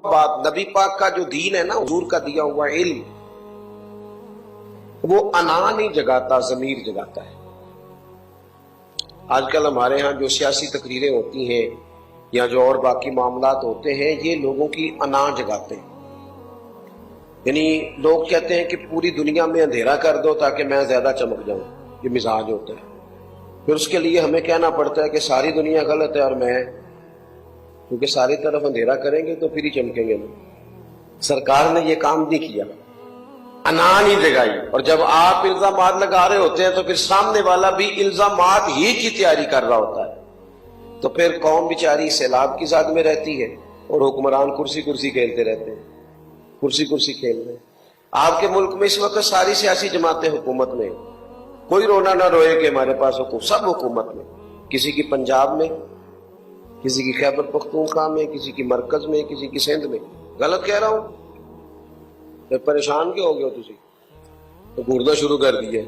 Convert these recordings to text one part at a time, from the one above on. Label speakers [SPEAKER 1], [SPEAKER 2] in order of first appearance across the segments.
[SPEAKER 1] بات نبی پاک کا جو دین ہے نا، حضور کا دیا ہوا علم، وہ انا نہیں جگاتا، ضمیر جگاتا ہے۔ آج کل ہمارے ہاں جو سیاسی تقریریں ہوتی ہیں یا جو اور باقی معاملات ہوتے ہیں، یہ لوگوں کی انا جگاتے ہیں۔ یعنی لوگ کہتے ہیں کہ پوری دنیا میں اندھیرا کر دو تاکہ میں زیادہ چمک جاؤں، یہ مزاج ہوتا ہے۔ پھر اس کے لیے ہمیں کہنا پڑتا ہے کہ ساری دنیا غلط ہے اور میں، کیونکہ ساری طرف اندھیرا کریں گے تو پھر ہی چمکیں گے نا۔ سرکار نے یہ کام نہیں کیا، انا نہیں جگائی، اور جب آپ الزامات لگا رہے ہوتے ہیں تو پھر سامنے والا بھی الزامات ہی کی تیاری کر رہا ہوتا ہے، تو پھر قوم بیچاری سیلاب کی زد میں رہتی ہے اور حکمران کرسی کرسی کھیلتے رہتے ہیں، کرسی کرسی کھیل رہے ہیں۔ آپ کے ملک میں اس وقت ساری سیاسی جماعتیں حکومت میں، کوئی رونا نہ روئے کہ ہمارے پاس حکومت، سب حکومت میں، کسی کی پنجاب میں، کسی کی خیبر پختونخوا میں، کسی کی مرکز میں، کسی کی سندھ میں۔ غلط کہہ رہا ہوں؟ پھر پریشان کیوں ہو گئے ہو تسی؟ تو گھورنا شروع کر دیے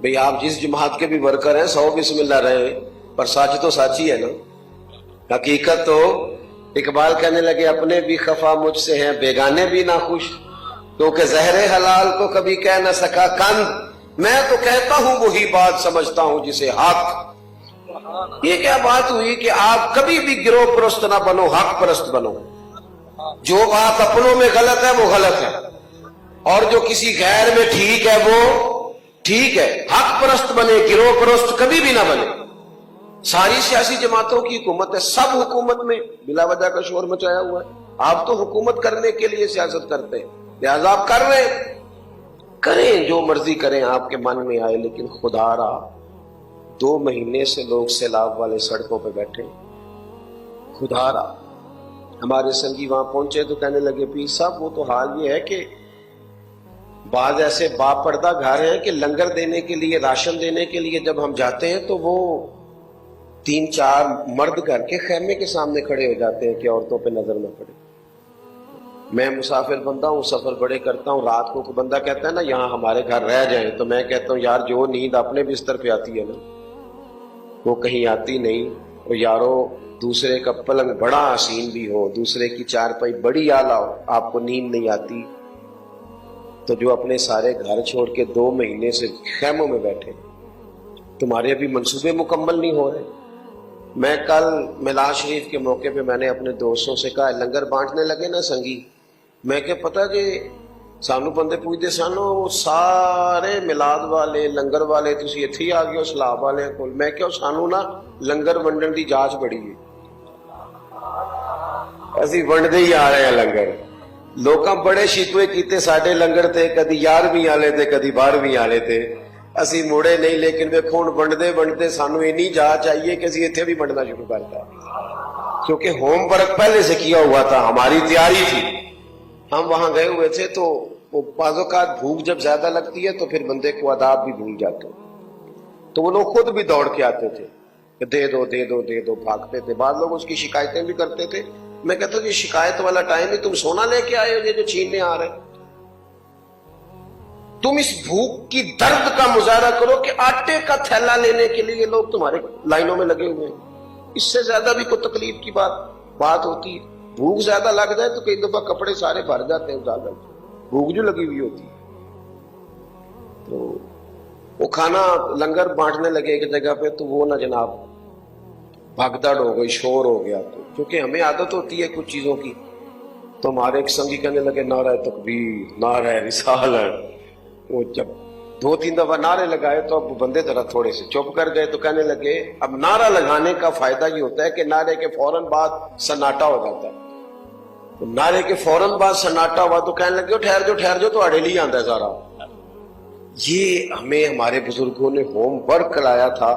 [SPEAKER 1] بھئی آپ جس جماعت کے بھی ورکر ہیں 100 بسم اللہ رہے ہیں، پر سچ تو سچ ہی ہے نا۔ حقیقت تو اقبال کہنے لگے اپنے بھی خفا مجھ سے ہیں، بیگانے بھی نہ خوش، کیونکہ زہر حلال کو کبھی کہہ نہ سکا کند، میں تو کہتا ہوں وہی بات سمجھتا ہوں جسے حق۔ یہ کیا بات ہوئی کہ آپ کبھی بھی گروہ پرست نہ بنو، حق پرست بنو۔ جو بات اپنوں میں غلط ہے وہ غلط ہے، اور جو کسی غیر میں ٹھیک ہے وہ ٹھیک ہے۔ حق پرست بنے، گروہ پرست کبھی بھی نہ بنے۔ ساری سیاسی جماعتوں کی حکومت ہے، سب حکومت میں بلا وجہ کا شور مچایا ہوا ہے۔ آپ تو حکومت کرنے کے لیے سیاست کرتے ہیں، لہذا آپ کر رہے ہیں، کریں جو مرضی کریں آپ کے من میں آئے، لیکن خدا را 2 مہینے سے لوگ سیلاب والے سڑکوں پہ بیٹھے، خدا را۔ ہمارے سنگی وہاں پہنچے تو کہنے لگے پیر صاحب وہ تو حال یہ ہے کہ بعض ایسے باپردہ گھر ہیں کہ لنگر دینے کے لیے، راشن دینے کے لیے جب ہم جاتے ہیں تو وہ 3-4 مرد گھر کے خیمے کے سامنے کھڑے ہو جاتے ہیں کہ عورتوں پہ نظر نہ پڑے۔ میں مسافر بندہ ہوں، سفر بڑے کرتا ہوں، رات کو بندہ کہتا ہے نا یہاں ہمارے گھر رہ جائیں، تو میں کہتا ہوں یار جو نیند اپنے بستر پہ آتی ہے نا وہ کہیں آتی نہیں۔ اور یارو دوسرے کا پلنگ بڑا حسین بھی ہو، دوسرے کی چارپائی بڑی اعلیٰ ہو، آپ کو نیند نہیں آتی، تو جو اپنے سارے گھر چھوڑ کے 2 مہینے سے خیموں میں بیٹھے، تمہارے ابھی منصوبے مکمل نہیں ہو رہے۔ میں کل میلاد شریف کے موقع پہ میں نے اپنے دوستوں سے کہا لنگر بانٹنے لگے نا سنگی، میں کہ پتہ جی سانو بندے پوچھتے سانو سارے میلاد والے لنگر والے تسی اتھے ہی آ گئے ہو سلاب والے کول، میں کہ سانو نا لنگر ونڈن دی جانچ بڑی ہے، اسی ونڈتے ہی آ رہے ہیں لنگر۔ لوکاں بڑے شکوے کیتے ساڈے لنگر تے، کدی 11ویں والے تے کدی 12ویں والے تے، اسی موڑے نہیں، لیکن ویکھو ہن بنڈتے بنڈتے سانو اینی جا چاہیے کہ اسی اتھے بھی بنڈنا شروع کرتا، کیونکہ ہوم ورک پہلے سے کیا ہوا تھا، ہماری تیاری تھی۔ ہم وہاں گئے ہوئے تھے تو وہ بعض اوقات بھوک جب زیادہ لگتی ہے تو پھر بندے کو آداب بھی بھول جاتے ہیں، تو وہ لوگ خود بھی دوڑ کے آتے تھے کہ دے دو دے دو دے دو، بھاگتے تھے۔ بعض لوگ اس کی شکایتیں بھی کرتے تھے۔ میں کہتا ہوں یہ شکایت والا ٹائم ہی تم سونا لے کے آئے ہو یہ جو چھیننے آ رہے، تم اس بھوک کی درد کا مظاہرہ کرو کہ آٹے کا تھیلا لینے کے لیے لوگ تمہارے لائنوں میں لگے ہوئے ہیں۔ اس سے زیادہ بھی کوئی تکلیف کی بات ہوتی ہے؟ بھوک زیادہ لگ جائے تو کئی دفعہ کپڑے سارے بھر جاتے ہیں زیادہ، بھوک جو لگی ہوئی ہوتی ہے۔ تو وہ کھانا لنگر بانٹنے لگے ایک جگہ پہ، تو وہ نہ جناب بھگدڑ ہو گئی، شور ہو گیا، تو کیونکہ ہمیں عادت ہوتی ہے کچھ چیزوں کی، تو ہمارے ایک سنگی کہنے لگے نعرہ تکبیر، نعرہ رسالت۔ وہ جب 2-3 دفعہ نعرے لگائے تو اب بندے ذرا تھوڑے سے چپ کر گئے، تو کہنے لگے اب نعرہ لگانے کا فائدہ یہ ہوتا ہے کہ نعرے کے فوراً بعد سناٹا ہو جاتا ہے۔ تو نعرے کے فوراً بعد سناٹا ہوا تو کہنے لگے ٹھہر جو تو اڑے لیے آندا ہے سارا۔ یہ ہمیں ہمارے بزرگوں نے ہوم ورک کرایا تھا،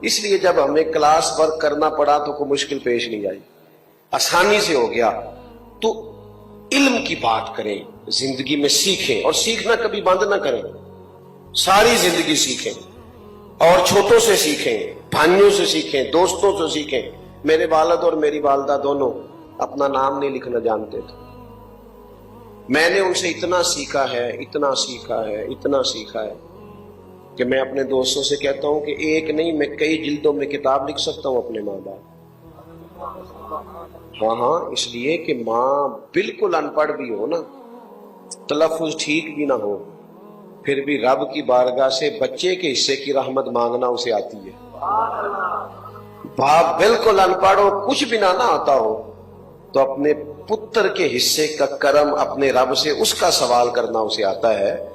[SPEAKER 1] اس لیے جب ہمیں کلاس ورک کرنا پڑا تو کوئی مشکل پیش نہیں آئی، آسانی سے ہو گیا۔ تو علم کی بات کریں، زندگی میں سیکھیں، اور سیکھنا کبھی بند نہ کریں، ساری زندگی سیکھیں، اور چھوٹوں سے سیکھیں، بھائیوں سے سیکھیں، دوستوں سے سیکھیں۔ میرے والد اور میری والدہ دونوں اپنا نام نہیں لکھنا جانتے تھے، میں نے ان سے اتنا سیکھا ہے اتنا سیکھا ہے اتنا سیکھا ہے کہ میں اپنے دوستوں سے کہتا ہوں کہ ایک نہیں میں کئی جلدوں میں کتاب لکھ سکتا ہوں اپنے ماں باپ، ہاں ہاں، اس لیے کہ ماں بالکل ان پڑھ بھی ہو نا، تلفظ ٹھیک بھی نہ ہو، پھر بھی رب کی بارگاہ سے بچے کے حصے کی رحمت مانگنا اسے آتی ہے۔ باپ بالکل ان پڑھ ہو، کچھ بھی نہ آتا ہو، تو اپنے پتر کے حصے کا کرم اپنے رب سے اس کا سوال کرنا اسے آتا ہے۔